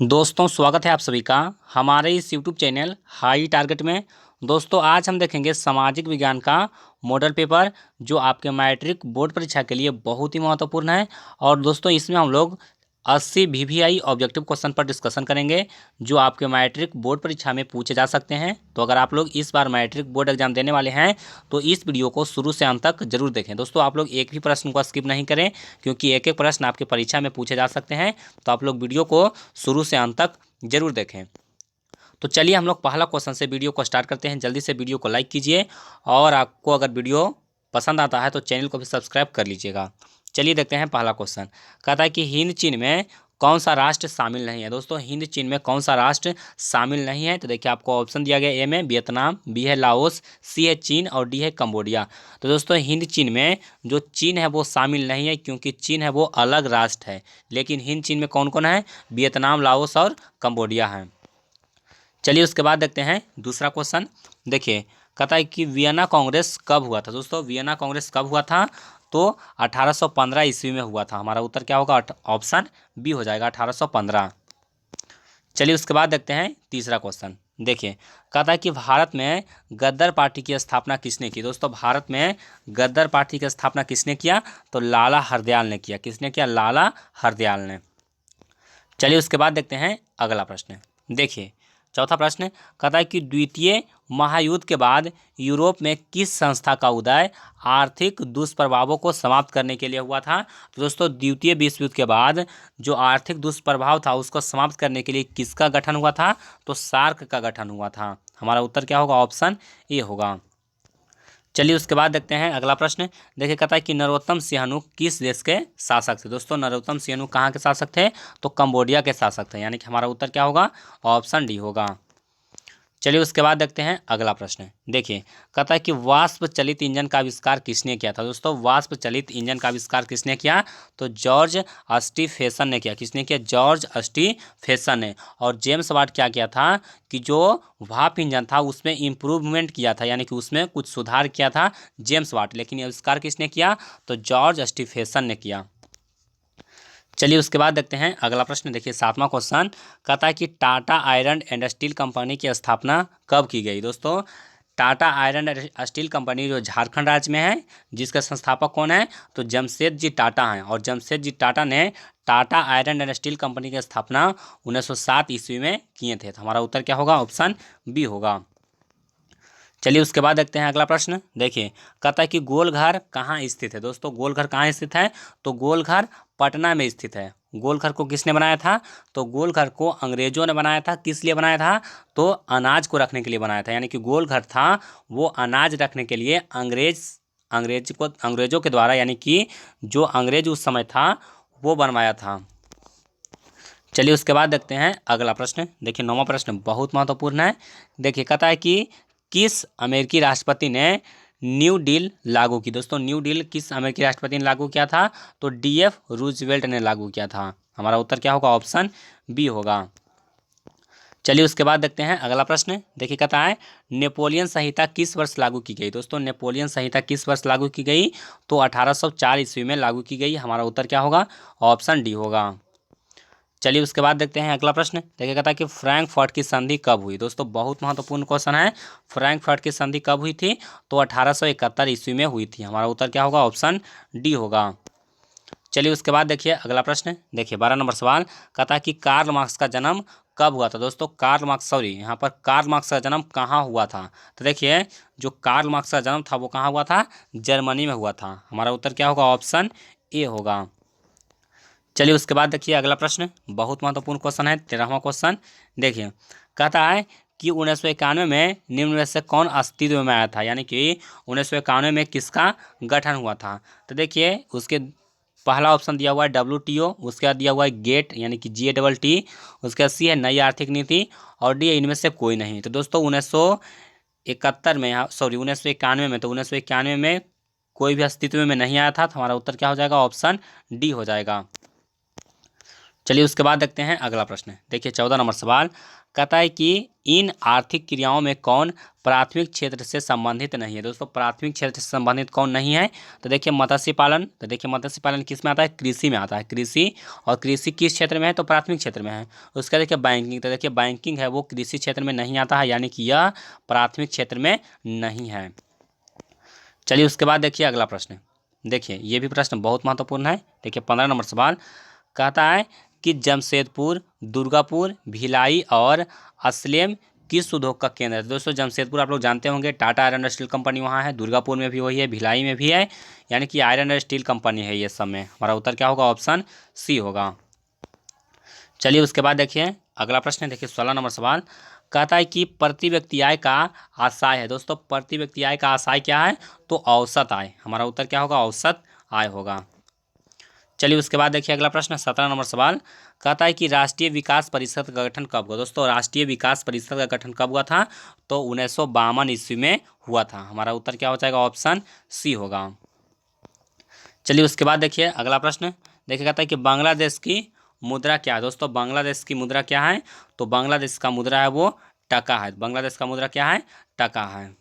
दोस्तों स्वागत है आप सभी का हमारे इस YouTube चैनल हाई टारगेट में। दोस्तों आज हम देखेंगे सामाजिक विज्ञान का मॉडल पेपर जो आपके मैट्रिक बोर्ड परीक्षा के लिए बहुत ही महत्वपूर्ण है। और दोस्तों इसमें हम लोग 80 VVI ऑब्जेक्टिव क्वेश्चन पर डिस्कशन करेंगे जो आपके मैट्रिक बोर्ड परीक्षा में पूछे जा सकते हैं। तो अगर आप लोग इस बार मैट्रिक बोर्ड एग्जाम देने वाले हैं तो इस वीडियो को शुरू से अंत तक जरूर देखें। दोस्तों आप लोग एक भी प्रश्न को स्किप नहीं करें क्योंकि एक एक प्रश्न आपके परीक्षा में पूछे जा सकते हैं। तो आप लोग वीडियो को शुरू से अंत तक जरूर देखें। तो चलिए हम लोग पहला क्वेश्चन से वीडियो को स्टार्ट करते हैं। जल्दी से वीडियो को लाइक कीजिए और आपको अगर वीडियो पसंद आता है तो चैनल को भी सब्सक्राइब कर लीजिएगा। चलिए देखते हैं पहला क्वेश्चन। कहता है कि हिंद चीन में कौन सा राष्ट्र शामिल नहीं है। दोस्तों हिंद चीन में कौन सा राष्ट्र शामिल नहीं है। तो देखिए आपको ऑप्शन दिया गया, ए में वियतनाम, बी है लाओस, सी है चीन और डी है कंबोडिया। तो दोस्तों हिंद चीन में जो चीन है वो शामिल नहीं है क्योंकि चीन है वो अलग राष्ट्र है। लेकिन हिंद चीन में कौन कौन है, वियतनाम, लाओस और कंबोडिया है। चलिए उसके बाद देखते हैं दूसरा क्वेश्चन। देखिए कहता है कि वियना कांग्रेस कब हुआ था। दोस्तों वियना कांग्रेस कब हुआ था, तो 1815 ईस्वी में हुआ था। हमारा उत्तर क्या होगा, ऑप्शन बी हो जाएगा 1815। चलिए उसके बाद देखते हैं तीसरा क्वेश्चन। देखिए कहता है कि भारत में गद्दर पार्टी की स्थापना किसने की। दोस्तों भारत में गद्दर पार्टी की स्थापना किसने किया, तो लाला हरदयाल ने किया। किसने किया, लाला हरदयाल ने। चलिए उसके बाद देखते हैं अगला प्रश्न। देखिए चौथा प्रश्न कहता है कि द्वितीय महायुद्ध के बाद यूरोप में किस संस्था का उदय आर्थिक दुष्प्रभावों को समाप्त करने के लिए हुआ था। तो दोस्तों द्वितीय विश्व युद्ध के बाद जो आर्थिक दुष्प्रभाव था उसको समाप्त करने के लिए किसका गठन हुआ था, तो सार्क का गठन हुआ था। हमारा उत्तर क्या होगा, ऑप्शन ए होगा। चलिए उसके बाद देखते हैं अगला प्रश्न। देखिए कहता है कि नरोत्तम सिंहनू किस देश के शासक थे। दोस्तों नरोत्तम सिंहनू कहाँ के शासक थे, तो कंबोडिया के शासक थे। यानी कि हमारा उत्तर क्या होगा, ऑप्शन डी होगा। चलिए उसके बाद देखते हैं अगला प्रश्न। देखिए कहता है कि वाष्प चलित इंजन का आविष्कार किसने किया था। दोस्तों वाष्प चलित इंजन का आविष्कार किसने किया, तो जॉर्ज स्टीफेसन ने किया। किसने किया, जॉर्ज स्टीफेसन ने। और जेम्स वाट क्या किया था कि जो भाप इंजन था उसमें इम्प्रूवमेंट किया था, यानी कि उसमें कुछ सुधार किया था जेम्स वाट। लेकिन आविष्कार किसने किया, तो जॉर्ज स्टीफेसन ने किया। चलिए उसके बाद देखते हैं अगला प्रश्न। देखिए सातवां क्वेश्चन कहता है कि Tata iron and steel company की स्थापना कब की गई। दोस्तों Tata iron and steel company जो झारखंड राज्य में है, जिसका संस्थापक कौन है, तो जमशेदजी टाटा हैं। और जमशेदजी टाटा ने Tata iron and steel company की स्थापना 1907 ईस्वी में किए थे। तो हमारा उत्तर क्या होगा, ऑप्शन बी होगा। चलिए उसके बाद देखते हैं अगला प्रश्न। देखिए कहता है कि गोलघर कहाँ स्थित है। दोस्तों गोलघर कहाँ स्थित है, तो गोलघर पटना में स्थित है। गोलघर को किसने बनाया था, तो गोलघर को अंग्रेजों ने बनाया था। किस लिए बनाया था, तो अनाज को रखने के लिए बनाया था। यानी कि गोलघर था वो अनाज रखने के लिए अंग्रेजों के द्वारा, यानी कि जो अंग्रेज उस समय था वो बनवाया था। चलिए उसके बाद देखते हैं अगला प्रश्न। देखिए नौवां प्रश्न बहुत महत्वपूर्ण है। देखिए कहता है कि किस अमेरिकी राष्ट्रपति ने न्यू डील लागू की। दोस्तों न्यू डील किस अमेरिकी राष्ट्रपति ने लागू किया था, तो DF रूजवेल्ट ने लागू किया था। हमारा उत्तर क्या होगा, ऑप्शन बी होगा। चलिए उसके बाद देखते हैं अगला प्रश्न। देखिए कहता है नेपोलियन संहिता किस वर्ष लागू की गई। दोस्तों नेपोलियन संहिता किस वर्ष लागू की गई, तो 1804 ईस्वी में लागू की गई। हमारा उत्तर क्या होगा, ऑप्शन डी होगा। चलिए उसके बाद देखते हैं अगला प्रश्न। देखिए कहता है कि फ्रैंकफर्ट की संधि कब हुई। दोस्तों बहुत महत्वपूर्ण क्वेश्चन है। फ्रैंकफर्ट की संधि कब हुई थी, तो 1871 ईस्वी में हुई थी। हमारा उत्तर क्या होगा, ऑप्शन डी होगा। चलिए उसके बाद देखिए अगला प्रश्न। देखिए 12 नंबर सवाल कहता है कि कार्ल मार्क्स का जन्म कब हुआ था। दोस्तों यहाँ पर कार्ल मार्क्स का जन्म कहाँ हुआ था। तो देखिए जो कार्ल मार्क्स का जन्म था वो कहाँ हुआ था, जर्मनी में हुआ था। हमारा उत्तर क्या होगा, ऑप्शन ए होगा। चलिए उसके बाद देखिए अगला प्रश्न बहुत महत्वपूर्ण क्वेश्चन है, 13वां क्वेश्चन। देखिए कहता है कि 1991 में निम्न में से कौन अस्तित्व में आया था। यानी कि 1991 में किसका गठन हुआ था। तो देखिए उसके पहला ऑप्शन दिया हुआ है WTO, उसके बाद दिया हुआ है गेट यानी कि GATT, उसके बाद सी है नई आर्थिक नीति और डी है इनमें से कोई नहीं। तो दोस्तों 1971 में, सॉरी 1991 में, तो 1991 में कोई भी अस्तित्व में नहीं आया था। तो हमारा उत्तर क्या हो जाएगा, ऑप्शन डी हो जाएगा। चलिए उसके बाद देखते हैं अगला प्रश्न। देखिए 14 नंबर सवाल कहता है कि इन आर्थिक क्रियाओं में कौन प्राथमिक क्षेत्र से संबंधित नहीं है। दोस्तों प्राथमिक क्षेत्र से संबंधित कौन नहीं है, तो देखिए मत्स्य पालन। तो देखिए मत्स्य पालन किस में आता है, कृषि में आता है। कृषि, और कृषि किस क्षेत्र में है, तो प्राथमिक क्षेत्र में है। उसका देखिए बैंकिंग, तो देखिए बैंकिंग है वो कृषि क्षेत्र में नहीं आता है, यानी कि यह प्राथमिक क्षेत्र में नहीं है। चलिए उसके बाद देखिए अगला प्रश्न। देखिए ये भी प्रश्न बहुत महत्वपूर्ण है। देखिए 15 नंबर सवाल कहता है कि जमशेदपुर, दुर्गापुर, भिलाई और असलेम किस उद्योग का केंद्र है। दोस्तों जमशेदपुर आप लोग जानते होंगे, Tata iron and steel company वहाँ है। दुर्गापुर में भी वही है, भिलाई में भी है, यानी कि आयरन एंड स्टील कंपनी है ये सब में। हमारा उत्तर क्या होगा, ऑप्शन सी होगा। चलिए उसके बाद देखिए अगला प्रश्न है। देखिए 16 नंबर सवाल कहता है कि प्रति व्यक्ति आय का आशय है। दोस्तों प्रति व्यक्ति आय का आशय क्या है, तो औसत आय। हमारा उत्तर क्या होगा, औसत आय होगा। चलिए उसके बाद देखिए अगला प्रश्न 17 नंबर सवाल कहता है कि राष्ट्रीय विकास परिषद का गठन कब हुआ। दोस्तों राष्ट्रीय विकास परिषद का गठन कब हुआ था, तो 1952 ईस्वी में हुआ था। हमारा उत्तर क्या हो जाएगा, ऑप्शन सी होगा। चलिए उसके बाद देखिए अगला प्रश्न। देखिए कहता है कि बांग्लादेश की मुद्रा क्या है। दोस्तों बांग्लादेश की मुद्रा क्या है, तो बांग्लादेश का मुद्रा है वो टका है। बांग्लादेश का मुद्रा क्या है, टका है।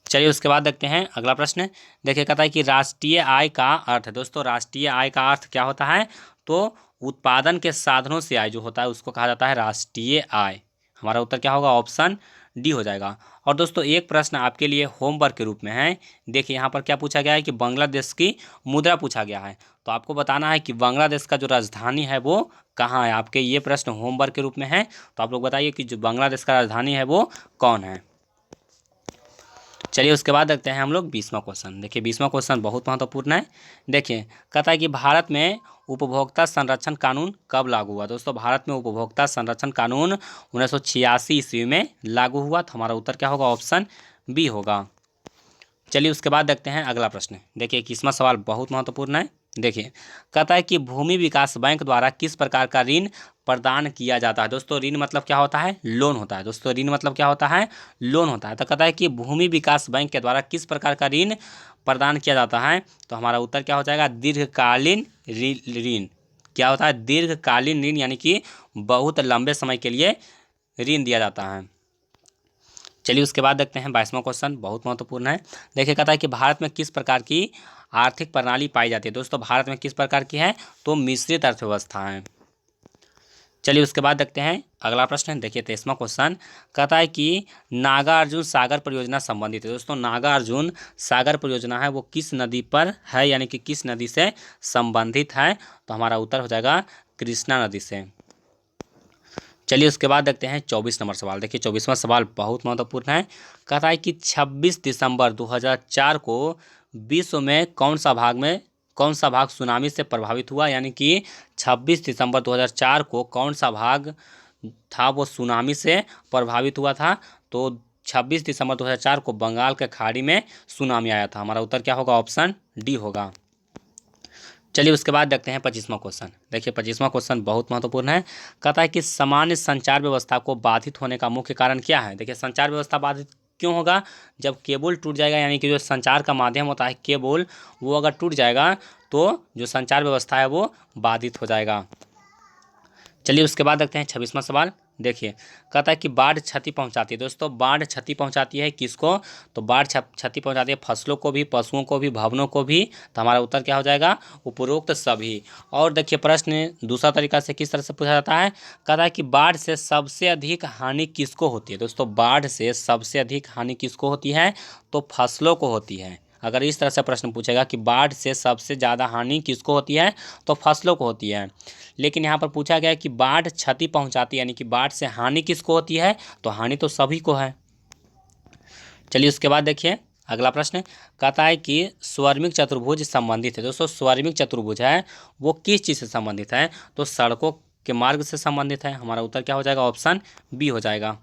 चलिए उसके बाद देखते हैं अगला प्रश्न। देखिए कहता है कि राष्ट्रीय आय का अर्थ है। दोस्तों राष्ट्रीय आय का अर्थ क्या होता है, तो उत्पादन के साधनों से आय जो होता है उसको कहा जाता है राष्ट्रीय आय। हमारा उत्तर क्या होगा, ऑप्शन डी हो जाएगा। और दोस्तों एक प्रश्न आपके लिए होमवर्क के रूप में है। देखिए यहाँ पर क्या पूछा गया है कि बांग्लादेश की मुद्रा पूछा गया है, तो आपको बताना है कि बांग्लादेश का जो राजधानी है वो कहाँ है। आपके ये प्रश्न होमवर्क के रूप में है, तो आप लोग बताइए कि जो बांग्लादेश का राजधानी है वो कौन है। चलिए उसके बाद देखते हैं हम लोग 20वां क्वेश्चन। देखिए 20वां क्वेश्चन बहुत महत्वपूर्ण है। देखिए कहता है कि भारत में उपभोक्ता संरक्षण कानून कब लागू हुआ। दोस्तों भारत में उपभोक्ता संरक्षण कानून 1986 ईस्वी में लागू हुआ। तो हमारा उत्तर क्या होगा, ऑप्शन बी होगा। चलिए उसके बाद देखते हैं अगला प्रश्न। देखिए 21वां सवाल बहुत महत्वपूर्ण है। देखिए कहता है कि भूमि विकास बैंक द्वारा किस प्रकार का ऋण प्रदान किया जाता है। दोस्तों ऋण मतलब क्या होता है, लोन होता है। दोस्तों ऋण मतलब क्या होता है, लोन होता है। तो कहता है कि भूमि विकास बैंक के द्वारा किस प्रकार का ऋण प्रदान किया जाता है, तो हमारा उत्तर क्या हो जाएगा, दीर्घकालीन ऋण। क्या होता है, दीर्घकालीन ऋण, यानी कि बहुत लंबे समय के लिए ऋण दिया जाता है। चलिए उसके बाद देखते हैं 22वां क्वेश्चन बहुत महत्वपूर्ण है। देखिए कहता है कि भारत में किस प्रकार की आर्थिक प्रणाली पाई जाती है। दोस्तों भारत में किस प्रकार की है, तो मिश्रित अर्थव्यवस्था है। चलिए उसके बाद देखते हैं अगला प्रश्न। देखिए 23वां क्वेश्चन कहता है कि नागार्जुन सागर परियोजना संबंधित है। दोस्तों नागार्जुन सागर परियोजना है वो किस नदी पर है, यानी कि किस नदी से संबंधित है, तो हमारा उत्तर हो जाएगा कृष्णा नदी से। चलिए उसके बाद देखते हैं 24 नंबर सवाल। देखिए 24वां सवाल बहुत महत्वपूर्ण है। कहता है कि 26 दिसंबर 2004 को विश्व में कौन सा भाग सुनामी से प्रभावित हुआ, यानी कि 26 दिसंबर 2004 को कौन सा भाग था वो सुनामी से प्रभावित हुआ था, तो 26 दिसंबर 2004 को बंगाल के खाड़ी में सुनामी आया था। हमारा उत्तर क्या होगा, ऑप्शन डी होगा। चलिए उसके बाद देखते हैं 25वां क्वेश्चन। देखिए 25वां क्वेश्चन बहुत महत्वपूर्ण है। कहता है कि सामान्य संचार व्यवस्था को बाधित होने का मुख्य कारण क्या है। देखिए संचार व्यवस्था बाधित क्यों होगा, जब केबल टूट जाएगा, यानी कि जो संचार का माध्यम होता है केबल, वो अगर टूट जाएगा तो जो संचार व्यवस्था है वो बाधित हो जाएगा। चलिए उसके बाद देखते हैं 26वां सवाल। देखिए कहता है कि बाढ़ क्षति पहुंचाती है। दोस्तों बाढ़ क्षति पहुंचाती है किसको, तो बाढ़ क्षति पहुंचाती है फसलों को भी, पशुओं को भी, भवनों को भी। तो हमारा उत्तर क्या हो जाएगा, उपरोक्त सभी। और देखिए प्रश्न दूसरा तरीका से किस तरह से पूछा जाता है। कहता है कि बाढ़ से सबसे अधिक हानि किसको होती है। दोस्तों बाढ़ से सबसे अधिक हानि किसको होती है, तो फसलों को होती है। अगर इस तरह से प्रश्न पूछेगा कि बाढ़ से सबसे ज़्यादा हानि किसको होती है, तो फसलों को होती है। लेकिन यहाँ पर पूछा गया है कि बाढ़ क्षति पहुँचाती है, यानी कि बाढ़ से हानि किसको होती है, तो हानि तो सभी को है। चलिए उसके बाद देखिए अगला प्रश्न। कहता है कि स्वर्मिक चतुर्भुज संबंधित है। दोस्तों स्वर्मिक चतुर्भुज है वो किस चीज़ से संबंधित है, तो सड़कों के मार्ग से संबंधित है। हमारा उत्तर क्या हो जाएगा, ऑप्शन बी हो जाएगा।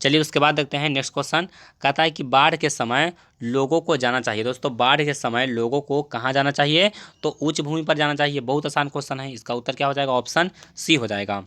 चलिए उसके बाद देखते हैं नेक्स्ट क्वेश्चन। कहता है कि बाढ़ के समय लोगों को जाना चाहिए। दोस्तों बाढ़ के समय लोगों को कहाँ जाना चाहिए, तो उच्च भूमि पर जाना चाहिए। बहुत आसान क्वेश्चन है, इसका उत्तर क्या हो जाएगा, ऑप्शन सी हो जाएगा।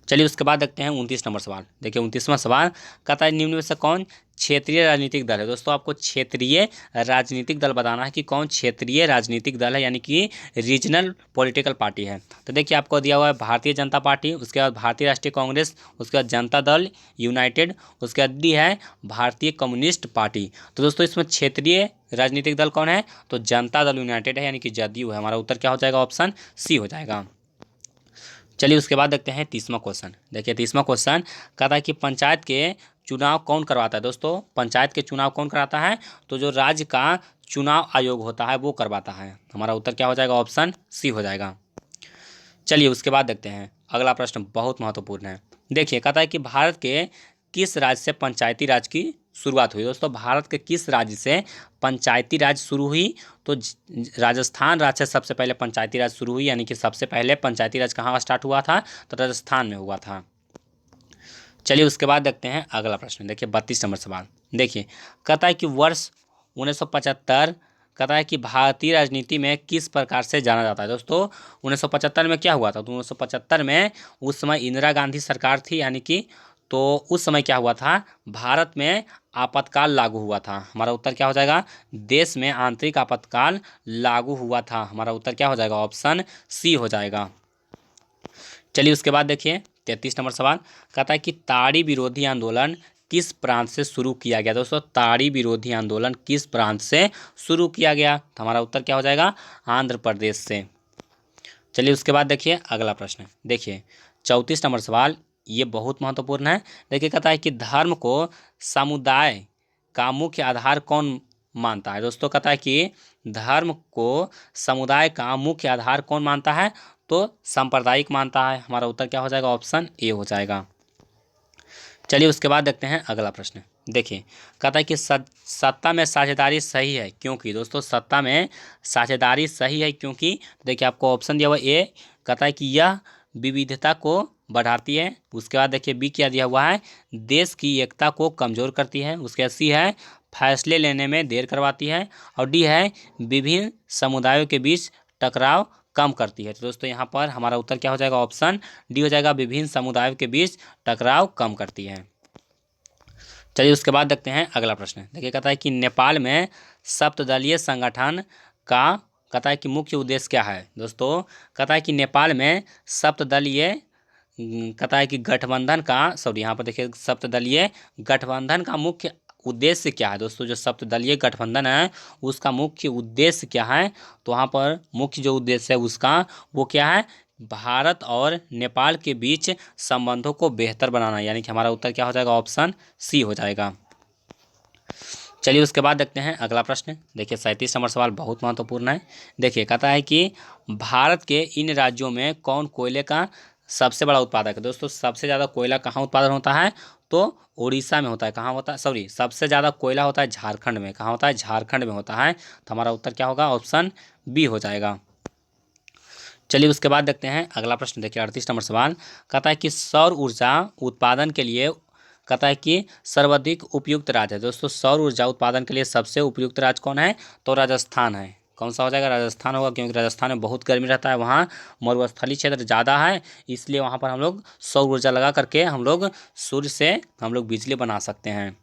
चलिए उसके बाद देखते हैं 29 नंबर सवाल। देखिए 29वां सवाल कहता है निम्न में से कौन क्षेत्रीय राजनीतिक दल है। दोस्तों आपको क्षेत्रीय राजनीतिक दल बताना है कि कौन क्षेत्रीय राजनीतिक दल है, यानी कि रीजनल पॉलिटिकल पार्टी है। तो देखिए आपको दिया हुआ है भारतीय जनता पार्टी, उसके बाद भारतीय राष्ट्रीय कांग्रेस, उसके बाद जनता दल यूनाइटेड, उसके बाद डी है भारतीय कम्युनिस्ट पार्टी। तो दोस्तों इसमें क्षेत्रीय राजनीतिक दल कौन है, तो जनता दल यूनाइटेड है, यानी कि जदयू है। हमारा उत्तर क्या हो जाएगा, ऑप्शन सी हो जाएगा। चलिए उसके बाद देखते हैं 30वां क्वेश्चन। देखिए 30वां क्वेश्चन कहता है कि पंचायत के चुनाव कौन करवाता है। दोस्तों पंचायत के चुनाव कौन कराता है, तो जो राज्य का चुनाव आयोग होता है वो करवाता है। हमारा उत्तर क्या हो जाएगा, ऑप्शन सी हो जाएगा। चलिए उसके बाद देखते हैं अगला प्रश्न, बहुत महत्वपूर्ण है। देखिए कहता है कि भारत के किस राज्य से पंचायती राज की शुरुआत हुई। दोस्तों भारत के किस राज्य से पंचायती राज शुरू हुई, तो राजस्थान राज्य से सबसे पहले पंचायती राज शुरू हुई, यानी कि सबसे पहले पंचायती राज कहाँ स्टार्ट हुआ था, तो राजस्थान में हुआ था। चलिए उसके बाद देखते हैं अगला प्रश्न। देखिए 32 नंबर सवाल। देखिए कहता है कि वर्ष 1975 कहता है कि भारतीय राजनीति में किस प्रकार से जाना जाता है। दोस्तों 1975 में क्या हुआ था, तो 1975 में उस समय इंदिरा गांधी सरकार थी, यानी कि तो उस समय क्या हुआ था, भारत में आपातकाल लागू हुआ था। हमारा उत्तर क्या हो जाएगा, देश में आंतरिक आपातकाल लागू हुआ था। हमारा उत्तर क्या हो जाएगा, ऑप्शन सी हो जाएगा। चलिए उसके बाद देखिए 33 नंबर सवाल कहता है कि ताड़ी विरोधी आंदोलन किस प्रांत से शुरू किया गया। दोस्तों ताड़ी विरोधी आंदोलन किस प्रांत से शुरू किया गया, तो हमारा उत्तर क्या हो जाएगा, आंध्र प्रदेश से। चलिए उसके बाद देखिए अगला प्रश्न। देखिए 34 नंबर सवाल, ये बहुत महत्वपूर्ण है। देखिए कहता है कि धर्म को समुदाय का मुख्य आधार कौन मानता है। दोस्तों कहता है कि धर्म को समुदाय का मुख्य आधार कौन मानता है, तो सांप्रदायिक मानता है। हमारा उत्तर क्या हो जाएगा, ऑप्शन ए हो जाएगा। चलिए उसके बाद देखते हैं अगला प्रश्न। देखिए कहता है कि सत्ता में साझेदारी सही है क्योंकि। दोस्तों सत्ता में साझेदारी सही है क्योंकि, देखिए आपको ऑप्शन दिया हुआ ए, कहता है कि यह विविधता को बढ़ाती है। उसके बाद देखिए बी क्या दिया हुआ है, देश की एकता को कमज़ोर करती है। उसके बाद सी है फैसले लेने में देर करवाती है, और डी है विभिन्न समुदायों के बीच टकराव कम करती है। तो दोस्तों यहाँ पर हमारा उत्तर क्या हो जाएगा, ऑप्शन डी हो जाएगा, विभिन्न समुदायों के बीच टकराव कम करती है। चलिए उसके बाद देखते हैं अगला प्रश्न। देखिए कहता है कि नेपाल में सप्तदलीय संगठन का कहता है कि मुख्य उद्देश्य क्या है। दोस्तों कहता है कि नेपाल में सप्तदलीय कहता है कि गठबंधन का यहाँ पर देखिए सप्तदलीय गठबंधन का मुख्य उद्देश्य क्या है। दोस्तों जो सप्तदलीय गठबंधन है उसका मुख्य उद्देश्य क्या है, तो वहाँ पर मुख्य जो उद्देश्य है उसका वो क्या है, भारत और नेपाल के बीच संबंधों को बेहतर बनाना, यानी कि हमारा उत्तर क्या हो जाएगा, ऑप्शन सी हो जाएगा। चलिए उसके बाद देखते हैं अगला प्रश्न। देखिए 37 नंबर सवाल बहुत महत्वपूर्ण है। देखिए कहता है कि भारत के इन राज्यों में कौन कोयले का सबसे बड़ा उत्पादक है। दोस्तों सबसे ज़्यादा कोयला कहाँ उत्पादन होता है, तो उड़ीसा में होता है। कहाँ होता है, सॉरी सबसे ज़्यादा कोयला होता है झारखंड में। कहाँ होता है, झारखंड में होता है। तो हमारा उत्तर क्या होगा, ऑप्शन बी हो जाएगा। चलिए उसके बाद देखते हैं अगला प्रश्न। देखिए 38 नंबर सवाल कहता है कि सौर ऊर्जा उत्पादन के लिए कहता है कि सर्वाधिक उपयुक्त राज्य है। दोस्तों सौर ऊर्जा उत्पादन के लिए सबसे उपयुक्त राज्य कौन है, तो राजस्थान है। कौन सा हो जाएगा, राजस्थान होगा, क्योंकि राजस्थान में बहुत गर्मी रहता है, वहाँ मरुस्थलीय क्षेत्र ज़्यादा है, इसलिए वहाँ पर हम लोग सौर ऊर्जा लगा करके हम लोग सूर्य से हम लोग बिजली बना सकते हैं।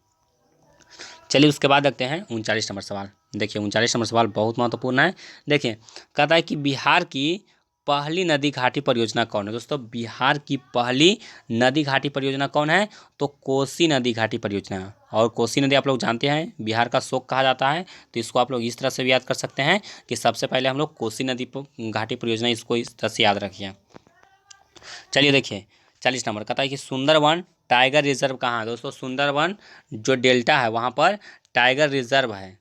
चलिए उसके बाद देखते हैं 39 नंबर सवाल। देखिए 39 नंबर सवाल बहुत महत्वपूर्ण है। देखिए कहता है कि बिहार की पहली नदी घाटी परियोजना कौन है। दोस्तों बिहार की पहली नदी घाटी परियोजना कौन है, तो कोसी नदी घाटी परियोजना। और कोसी नदी आप लोग जानते हैं बिहार का शोक कहा जाता है, तो इसको आप लोग इस तरह से भी याद कर सकते हैं कि सबसे पहले हम लोग कोसी नदी घाटी परियोजना, इसको इस तरह से याद रखिए। चलिए देखिए 40 नंबर कहता है कि सुंदरवन टाइगर रिजर्व कहाँ है। दोस्तों सुंदरवन जो डेल्टा है वहाँ पर टाइगर रिजर्व है,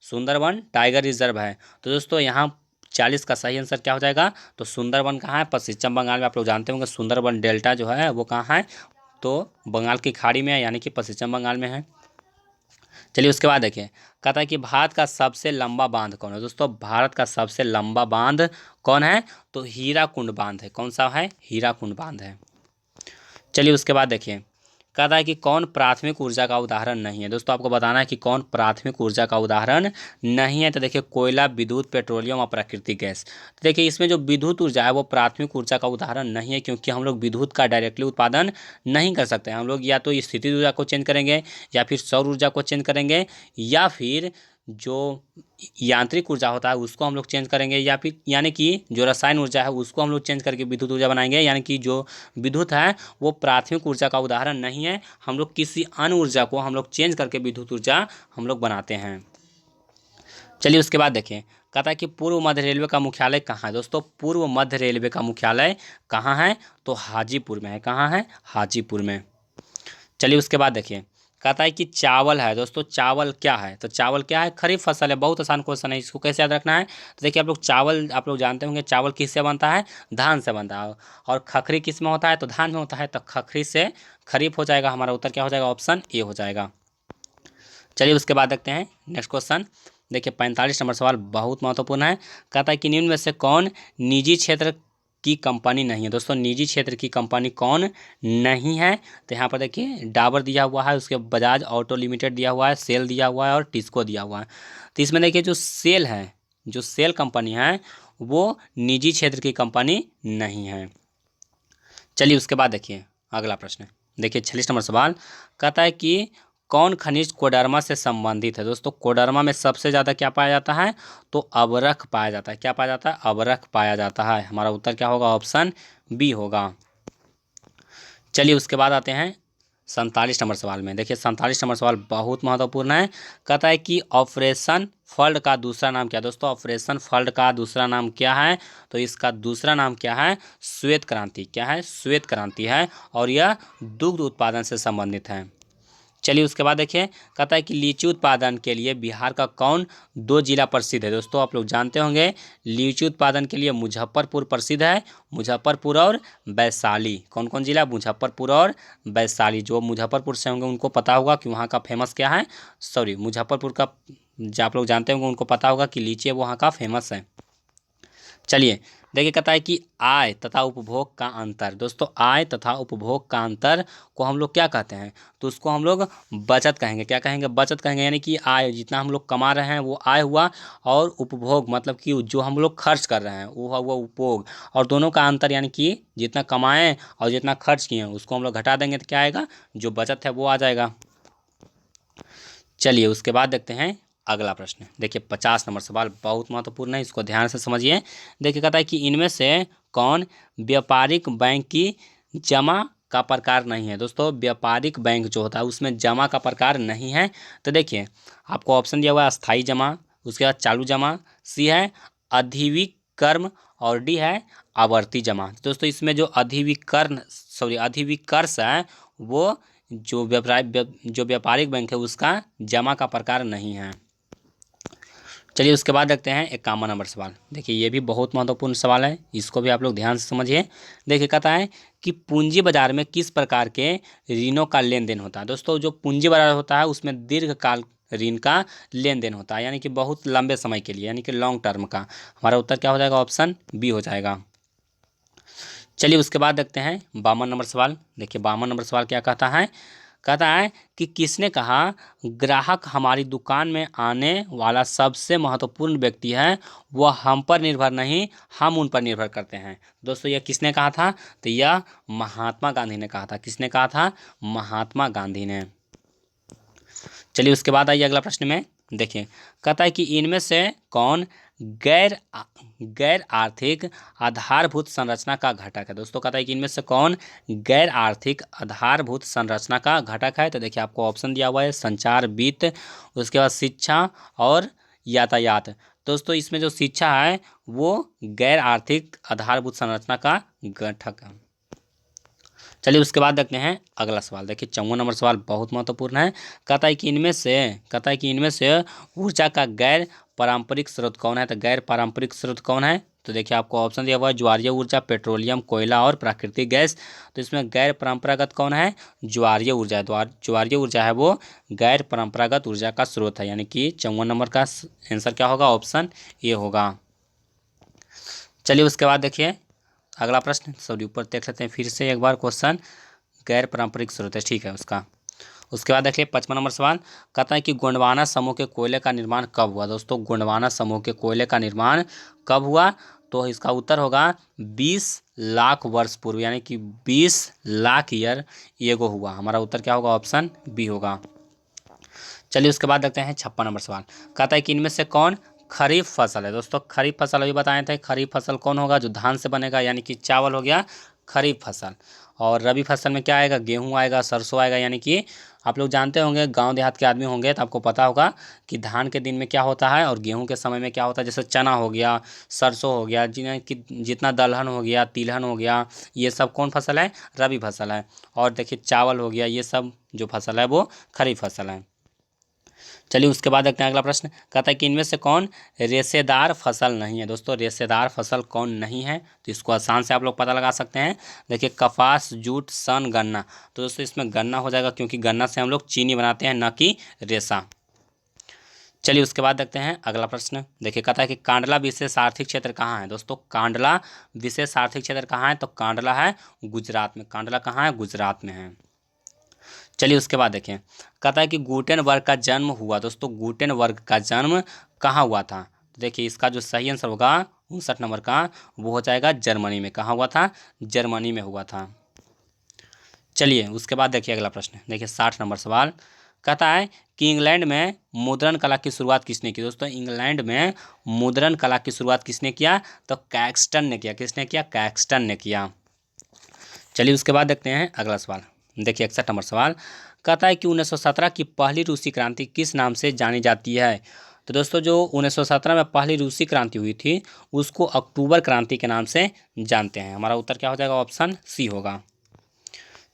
सुंदरवन टाइगर रिजर्व है। तो दोस्तों यहाँ 40 का सही आंसर क्या हो जाएगा, तो सुंदरवन कहाँ है, पश्चिम बंगाल में। आप लोग जानते होंगे सुंदरवन डेल्टा जो है वो कहाँ है, तो बंगाल की खाड़ी में है, यानी कि पश्चिम बंगाल में है। चलिए उसके बाद देखिए कहता है कि भारत का सबसे लंबा बांध कौन है। दोस्तों भारत का सबसे लंबा बांध कौन है, तो हीराकुंड बांध है। कौन सा है, हीराकुंड बांध है। चलिए उसके बाद देखिए कहता है कि कौन प्राथमिक ऊर्जा का उदाहरण नहीं है। दोस्तों आपको बताना है कि कौन प्राथमिक ऊर्जा का उदाहरण नहीं है। तो देखिए कोयला, विद्युत, पेट्रोलियम और प्राकृतिक गैस। तो देखिए इसमें जो विद्युत ऊर्जा है वो प्राथमिक ऊर्जा का उदाहरण नहीं है, क्योंकि हम लोग विद्युत का डायरेक्टली उत्पादन नहीं कर सकते हैं। हम लोग या तो स्थितिज ऊर्जा को चेंज करेंगे, या फिर सौर ऊर्जा को चेंज करेंगे, या फिर जो यांत्रिक ऊर्जा होता है उसको हम लोग चेंज करेंगे, या फिर यानी कि जो रसायन ऊर्जा है उसको हम लोग चेंज करके विद्युत ऊर्जा बनाएंगे। यानी कि जो विद्युत है वो प्राथमिक ऊर्जा का उदाहरण नहीं है। हम लोग किसी अन्य ऊर्जा को हम लोग चेंज करके विद्युत ऊर्जा हम लोग बनाते हैं। चलिए उसके बाद देखिए, कहता है कि पूर्व मध्य रेलवे का मुख्यालय कहाँ है। दोस्तों पूर्व मध्य रेलवे का मुख्यालय कहाँ है, तो हाजीपुर में है। कहाँ है, हाजीपुर में। चलिए उसके बाद देखिए, कहता है कि चावल है। दोस्तों चावल क्या है, तो चावल क्या है, खरीफ फसल है। बहुत आसान क्वेश्चन है, इसको कैसे याद रखना है। तो देखिए आप लोग चावल, आप लोग जानते होंगे चावल किससे बनता है, धान से बनता है। और खखरी किस में होता है, तो धान में होता है। तो खखरी से खरीफ हो जाएगा। हमारा उत्तर क्या हो जाएगा, ऑप्शन ए हो जाएगा। चलिए उसके बाद देखते हैं नेक्स्ट क्वेश्चन। देखिए 45 नंबर सवाल बहुत महत्वपूर्ण है। कहता है कि निम्न में से कौन निजी क्षेत्र की कंपनी नहीं है। दोस्तों निजी क्षेत्र की कंपनी कौन नहीं है, तो यहाँ पर देखिए डाबर दिया हुआ है, उसके बजाज ऑटो लिमिटेड दिया हुआ है, सेल दिया हुआ है और टिस्को दिया हुआ है। तो इसमें देखिए जो सेल है, जो सेल कंपनी है वो निजी क्षेत्र की कंपनी नहीं है। चलिए उसके बाद देखिए अगला प्रश्न। देखिए 46 नंबर सवाल, कहता है कि कौन खनिज कोडरमा से संबंधित है। दोस्तों कोडरमा में सबसे ज़्यादा क्या पाया जाता है, तो अबरख पाया जाता है। क्या पाया जाता है, अबरख पाया जाता है। हमारा उत्तर क्या होगा, ऑप्शन बी होगा। चलिए उसके बाद आते हैं 47 नंबर सवाल में। देखिए 47 नंबर सवाल बहुत महत्वपूर्ण है। कहता है कि ऑपरेशन फ्लड का दूसरा नाम क्या है। दोस्तों ऑपरेशन फ्लड का दूसरा नाम क्या है, तो इसका दूसरा नाम क्या है, श्वेत क्रांति। क्या है, श्वेत क्रांति है, और यह दुग्ध उत्पादन से संबंधित है। चलिए उसके बाद देखिए, कहता है कि लीची उत्पादन के लिए बिहार का कौन दो जिला प्रसिद्ध है। दोस्तों आप लोग जानते होंगे लीची उत्पादन के लिए मुजफ्फरपुर प्रसिद्ध है। मुजफ्फरपुर और वैशाली, कौन कौन जिला, मुजफ्फरपुर और वैशाली। जो मुजफ्फरपुर से होंगे उनको पता होगा कि वहाँ का फेमस क्या है, सॉरी मुजफ्फरपुर का जो आप लोग जानते होंगे उनको पता होगा कि लीची वहाँ का फेमस है। चलिए देखिए, कहता है कि आय तथा उपभोग का अंतर। दोस्तों आय तथा उपभोग का अंतर को हम लोग क्या कहते हैं, तो उसको हम लोग बचत कहेंगे। क्या कहेंगे, बचत कहेंगे। यानी कि आय जितना हम लोग कमा रहे हैं वो आय हुआ, और उपभोग मतलब कि जो हम लोग खर्च कर रहे हैं वो हुआ उपभोग। और दोनों का अंतर यानी कि जितना कमाएं और जितना खर्च किए हैं उसको हम लोग घटा देंगे तो क्या आएगा, जो बचत है वो आ जाएगा। चलिए उसके बाद देखते हैं अगला प्रश्न। देखिए 50 नंबर सवाल बहुत महत्वपूर्ण है, इसको ध्यान से समझिए। देखिए कहता है कि इनमें से कौन व्यापारिक बैंक की जमा का प्रकार नहीं है। दोस्तों व्यापारिक बैंक जो होता है उसमें जमा का प्रकार नहीं है। तो देखिए आपको ऑप्शन दिया हुआ है अस्थाई जमा, उसके बाद चालू जमा, सी है अधिविक्रम, और डी है आवर्ती जमा। दोस्तों इसमें जो अधिविकर्ष है वो जो व्यापारिक बैंक है उसका जमा का प्रकार नहीं है। चलिए उसके बाद देखते हैं 51 नंबर सवाल। देखिए ये भी बहुत महत्वपूर्ण सवाल है, इसको भी आप लोग ध्यान से समझिए। देखिए कहता है कि पूंजी बाजार में किस प्रकार के ऋणों का लेन देन होता है। दोस्तों जो पूंजी बाजार होता है उसमें दीर्घकाल ऋण का लेन देन होता है, यानी कि बहुत लंबे समय के लिए, यानी कि लॉन्ग टर्म का। हमारा उत्तर क्या हो जाएगा, ऑप्शन बी हो जाएगा। चलिए उसके बाद देखते हैं 52 नंबर सवाल। देखिए 52 नंबर सवाल क्या कहता है, कहता है कि किसने कहा ग्राहक हमारी दुकान में आने वाला सबसे महत्वपूर्ण व्यक्ति है, वह हम पर निर्भर नहीं हम उन पर निर्भर करते हैं। दोस्तों यह किसने कहा था, तो यह महात्मा गांधी ने कहा था। किसने कहा था, महात्मा गांधी ने। चलिए उसके बाद आइए अगला प्रश्न में। देखिए कहता है कि इनमें से कौन गैर गैर आर्थिक आधारभूत संरचना का घटक है। दोस्तों कहता है कि इनमें से कौन गैर आर्थिक आधारभूत संरचना का घटक है। तो देखिए आपको ऑप्शन दिया हुआ है संचार, वित्त, उसके बाद शिक्षा और यातायात। दोस्तों इसमें जो शिक्षा है वो गैर आर्थिक आधारभूत संरचना का घटक है। चलिए उसके बाद देखते हैं अगला सवाल। देखिए 54 नंबर सवाल बहुत महत्वपूर्ण है। कहता है कि इनमें से ऊर्जा का गैर पारंपरिक स्रोत कौन है। तो गैर पारंपरिक स्रोत कौन है, तो देखिए आपको ऑप्शन दिया हुआ है ज्वारीय ऊर्जा, पेट्रोलियम, कोयला और प्राकृतिक गैस। तो इसमें गैर परंपरागत कौन है, ज्वारीय ऊर्जा। ज्वारीय ऊर्जा है वो गैर परंपरागत ऊर्जा का स्रोत है, यानी कि 54 नंबर का आंसर क्या होगा, ऑप्शन ए होगा। चलिए उसके बाद देखिए अगला प्रश्न, सॉरी ऊपर देख लेते हैं फिर से एक बार क्वेश्चन। गैर पारंपरिक स्रोत है, ठीक है उसका। उसके बाद देखिए 55 नंबर सवाल, कहता है कि गोंडवाना समूह के कोयले का निर्माण कब हुआ। दोस्तों गोंडवाना समूह के कोयले का निर्माण कब हुआ, तो इसका उत्तर होगा 20 लाख वर्ष पूर्व, यानी कि 20 लाख ईयर एगो हुआ। हमारा उत्तर क्या होगा, ऑप्शन बी होगा। चलिए उसके बाद देखते हैं 56 नंबर सवाल, कहता है कि इनमें से कौन खरीफ फसल है। दोस्तों खरीफ फसल अभी बताए थे, खरीफ फसल कौन होगा, जो धान से बनेगा, यानी कि चावल हो गया खरीफ फसल। और रबी फसल में क्या आएगा, गेहूं आएगा, सरसों आएगा। यानी कि आप लोग जानते होंगे, गांव देहात के आदमी होंगे तो आपको पता होगा कि धान के दिन में क्या होता है और गेहूं के समय में क्या होता है। जैसे चना हो गया, सरसों हो गया, जिन्हें कि जितना दलहन हो गया, तिलहन हो गया, ये सब कौन फसल है, रबी फसल है। और देखिए चावल हो गया, ये सब जो फसल है वो खरीफ फसल है। चलिए उसके बाद देखते हैं अगला प्रश्न, कहता है कि इनमें से कौन रेशेदार फसल नहीं है। दोस्तों रेशेदार फसल कौन नहीं है, तो इसको आसान से आप लोग पता लगा सकते हैं। देखिए कपास, जूट, सन, गन्ना। तो दोस्तों इसमें गन्ना हो जाएगा, क्योंकि गन्ना से हम लोग चीनी बनाते हैं, न कि रेशा। चलिए उसके बाद देखते हैं अगला प्रश्न। देखिए कहता है कि कांडला विशेष आर्थिक क्षेत्र कहाँ है। दोस्तों कांडला विशेष आर्थिक क्षेत्र कहाँ है, तो कांडला है गुजरात में। कांडला कहाँ है, गुजरात में है। चलिए उसके बाद देखें, कहता है कि गुटेनबर्ग का जन्म हुआ। दोस्तों गुटेनबर्ग का जन्म कहाँ हुआ था, तो देखिए इसका जो सही आंसर होगा 59 नंबर का, वो हो जाएगा जर्मनी में। कहाँ हुआ था, जर्मनी में हुआ था। चलिए उसके बाद देखिए अगला प्रश्न, देखिए 60 नंबर सवाल, कहता है कि इंग्लैंड में मुद्रण कला की शुरुआत किसने की। दोस्तों इंग्लैंड में मुद्रण कला की शुरुआत किसने किया, तो कैक्सटन ने किया। किसने किया, कैक्सटन ने किया। चलिए उसके बाद देखते हैं अगला सवाल। देखिए 61 नंबर सवाल, कहता है कि 1917 की पहली रूसी क्रांति किस नाम से जानी जाती है। तो दोस्तों जो 1917 में पहली रूसी क्रांति हुई थी, उसको अक्टूबर क्रांति के नाम से जानते हैं। हमारा उत्तर क्या हो जाएगा, ऑप्शन सी होगा।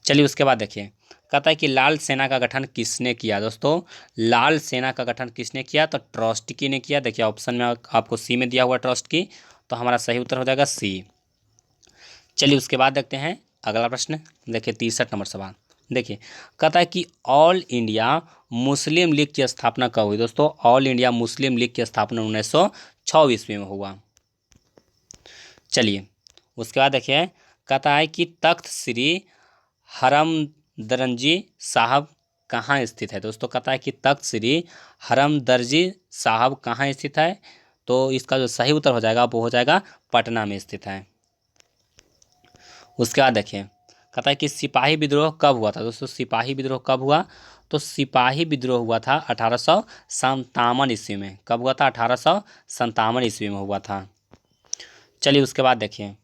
चलिए उसके बाद देखिए, कहता है कि लाल सेना का गठन किसने किया। दोस्तों लाल सेना का गठन किसने किया, तो ट्रॉट्स्की ने किया। देखिए ऑप्शन में आपको सी में दिया हुआ ट्रॉट्स्की, तो हमारा सही उत्तर हो जाएगा सी। चलिए उसके बाद देखते हैं अगला प्रश्न। देखिए 63 नंबर सवाल, देखिए कहता है कि ऑल इंडिया मुस्लिम लीग की स्थापना कब हुई। दोस्तों ऑल इंडिया मुस्लिम लीग की स्थापना 1906 ईस्वी में हुआ। चलिए उसके बाद देखिए, कहता है कि तख्त श्री हरमदरजी साहब कहाँ स्थित है। दोस्तों कहता है कि तख्त श्री हरमदरजी साहब कहाँ स्थित है, तो इसका जो सही उत्तर हो जाएगा वो हो जाएगा पटना में स्थित है। उसके बाद देखिए, कहता है कि सिपाही विद्रोह कब हुआ था। दोस्तों सिपाही विद्रोह कब हुआ, तो सिपाही विद्रोह हुआ था 1857 ईस्वी में। कब हुआ था, 1857 ईस्वी में हुआ था। चलिए उसके बाद देखिए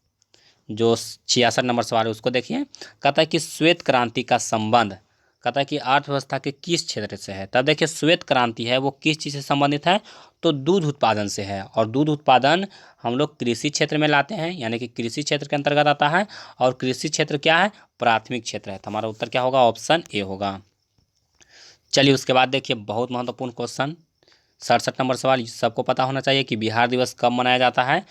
जो 66 नंबर सवाल है उसको देखिए, कहता है कि श्वेत क्रांति का संबंध, कहता है कि अर्थव्यवस्था के किस क्षेत्र से है। तब देखिए श्वेत क्रांति है वो किस चीज़ से संबंधित है, तो दूध उत्पादन से है। और दूध उत्पादन हम लोग कृषि क्षेत्र में लाते हैं, यानी कि कृषि क्षेत्र के अंतर्गत आता है। और कृषि क्षेत्र क्या है, प्राथमिक क्षेत्र है। तो हमारा उत्तर क्या होगा, ऑप्शन ए होगा। चलिए उसके बाद देखिए बहुत महत्वपूर्ण क्वेश्चन 67 नंबर सवाल, सबको पता होना चाहिए कि बिहार दिवस कब मनाया जाता है।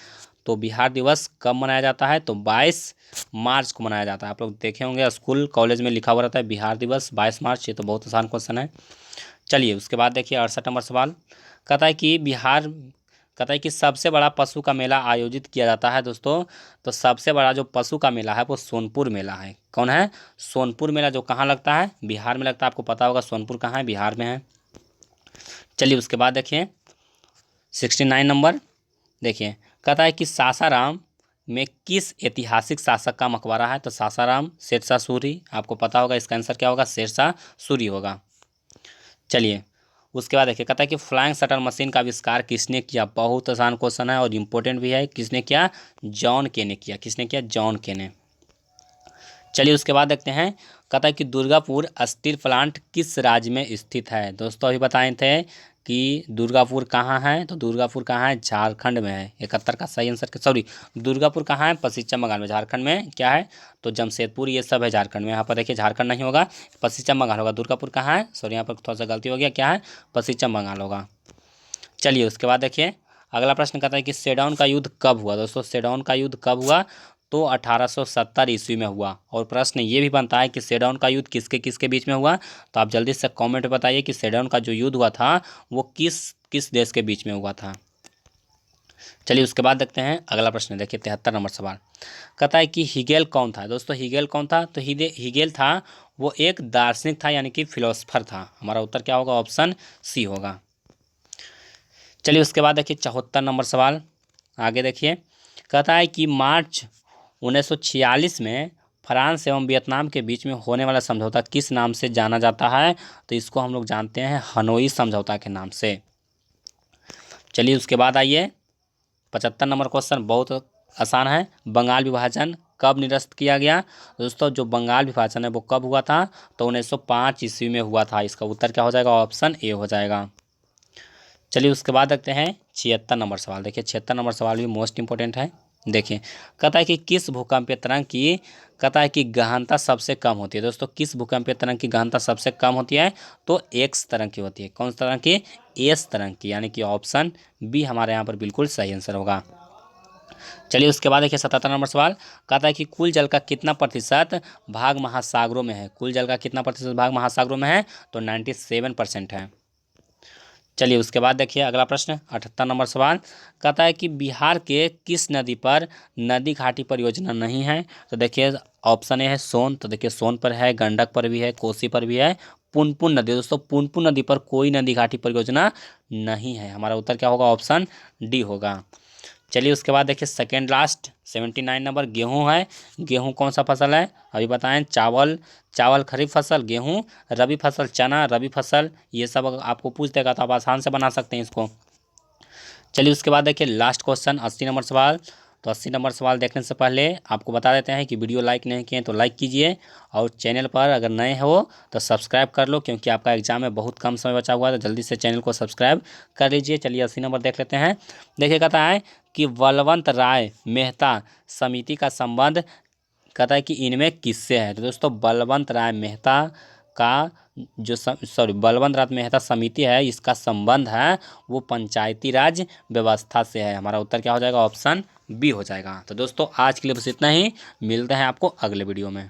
तो बिहार दिवस कब मनाया जाता है, तो 22 मार्च को मनाया जाता है। आप लोग देखे होंगे स्कूल कॉलेज में लिखा हुआ रहता है बिहार दिवस 22 मार्च। ये तो बहुत आसान क्वेश्चन है। चलिए उसके बाद देखिए 68 नंबर सवाल, कहता है कि कहता है कि सबसे बड़ा पशु का मेला आयोजित किया जाता है। दोस्तों तो सबसे बड़ा जो पशु का मेला है वो सोनपुर मेला है। कौन है, सोनपुर मेला, जो कहाँ लगता है, बिहार में लगता है। आपको पता होगा सोनपुर कहाँ है, बिहार में है। चलिए उसके बाद देखिए 69 नंबर, देखिए कहता है कि सासाराम में किस ऐतिहासिक शासक का मकबरा है। तो सासाराम शेरशाह सूरी, आपको पता होगा इसका आंसर क्या होगा, शेरशाह सूरी होगा। चलिए उसके बाद देखिए, कहता है कि फ्लाइंग शटल मशीन का आविष्कार किसने किया। बहुत आसान क्वेश्चन है और इम्पोर्टेंट भी है। किसने किया, जॉन के ने किया। किसने किया, जॉन के ने। चलिए उसके बाद देखते हैं, कहता है कि दुर्गापुर स्टील प्लांट किस राज्य में स्थित है। दोस्तों अभी बताए थे कि दुर्गापुर कहाँ है, तो दुर्गापुर कहाँ है, झारखंड में है। 71 का सही आंसर, सॉरी दुर्गापुर कहाँ है, पश्चिम बंगाल में। झारखंड में क्या है, तो जमशेदपुर, ये सब है झारखंड में। यहाँ पर देखिए झारखंड नहीं होगा, पश्चिम बंगाल होगा। दुर्गापुर कहाँ है, सॉरी यहाँ पर थोड़ा सा गलती हो गया, क्या है, पश्चिम बंगाल होगा। चलिए उसके बाद देखिए अगला प्रश्न कहता है कि सेडाउन का युद्ध कब हुआ। दोस्तों सेडाउन का युद्ध कब हुआ, तो 1870 ईस्वी में हुआ। और प्रश्न ये भी बनता है कि सेडाउन का युद्ध किसके किसके बीच में हुआ, तो आप जल्दी से कमेंट बताइए कि सेडाउन का जो युद्ध हुआ था वो किस किस देश के बीच में हुआ था। चलिए उसके बाद देखते हैं अगला प्रश्न। देखिए 73 नंबर सवाल कहता है कि हिगेल कौन था। दोस्तों हिगेल कौन था, तो हिगेल था वो एक दार्शनिक था, यानी कि फिलोसफर था। हमारा उत्तर क्या होगा, ऑप्शन सी होगा। चलिए उसके बाद देखिए 74 नंबर सवाल आगे देखिए, कहता है कि मार्च 1946 में फ्रांस एवं वियतनाम के बीच में होने वाला समझौता किस नाम से जाना जाता है, तो इसको हम लोग जानते हैं हनोई समझौता के नाम से। चलिए उसके बाद आइए 75 नंबर क्वेश्चन बहुत आसान है। बंगाल विभाजन कब निरस्त किया गया। दोस्तों जो बंगाल विभाजन है वो कब हुआ था, तो 1905 ईस्वी में हुआ था। इसका उत्तर क्या हो जाएगा, ऑप्शन ए हो जाएगा। चलिए उसके बाद देखते हैं 76 नंबर सवाल। देखिए 76 नंबर सवाल भी मोस्ट इंपॉर्टेंट है। देखिए कहता है कि किस भूकंपीय तरंग की, कहता है कि गहनता सबसे कम होती है। दोस्तों किस भूकंपीय तरंग की गहनता सबसे कम होती है, तो एक्स तरंग की होती है। कौन सी तरंग की, एस तरंग की, यानी कि ऑप्शन बी हमारे यहाँ पर बिल्कुल सही आंसर होगा। चलिए उसके बाद देखिए 77 नंबर सवाल कहता है कि कुल जल का कितना प्रतिशत भाग महासागरों में है। कुल जल का कितना प्रतिशत भाग महासागरों में है, तो 97% है। चलिए उसके बाद देखिए अगला प्रश्न 78 नंबर सवाल कहता है कि बिहार के किस नदी पर नदी घाटी परियोजना नहीं है। तो देखिए ऑप्शन ए है सोन, तो देखिए सोन पर है, गंडक पर भी है, कोसी पर भी है, पुनपुन नदी। दोस्तों पुनपुन नदी पर कोई नदी घाटी परियोजना नहीं है। हमारा उत्तर क्या होगा, ऑप्शन डी होगा। चलिए उसके बाद देखिए सेकेंड लास्ट 79 नंबर गेहूं है। गेहूं कौन सा फसल है, अभी बताएं। चावल, चावल खरीफ फसल, गेहूं रबी फसल, चना रबी फसल, ये सब अगर आपको पूछ देगा तो आप आसान से बना सकते हैं इसको। चलिए उसके बाद देखिए लास्ट क्वेश्चन 80 नंबर सवाल। तो 80 नंबर सवाल देखने से पहले आपको बता देते हैं कि वीडियो लाइक नहीं किए तो लाइक कीजिए, और चैनल पर अगर नए हो तो सब्सक्राइब कर लो, क्योंकि आपका एग्जाम में बहुत कम समय बचा हुआ है, तो जल्दी से चैनल को सब्सक्राइब कर लीजिए। चलिए 80 नंबर देख लेते हैं। देखिए कहता है कि बलवंत राय मेहता समिति का संबंध, कहता है कि इनमें किससे है। तो दोस्तों बलवंत राय मेहता का जो बलवंत राय मेहता समिति है, इसका संबंध है वो पंचायती राज व्यवस्था से है। हमारा उत्तर क्या हो जाएगा, ऑप्शन बी हो जाएगा। तो दोस्तों आज के लिए बस इतना ही, मिलते हैं आपको अगले वीडियो में।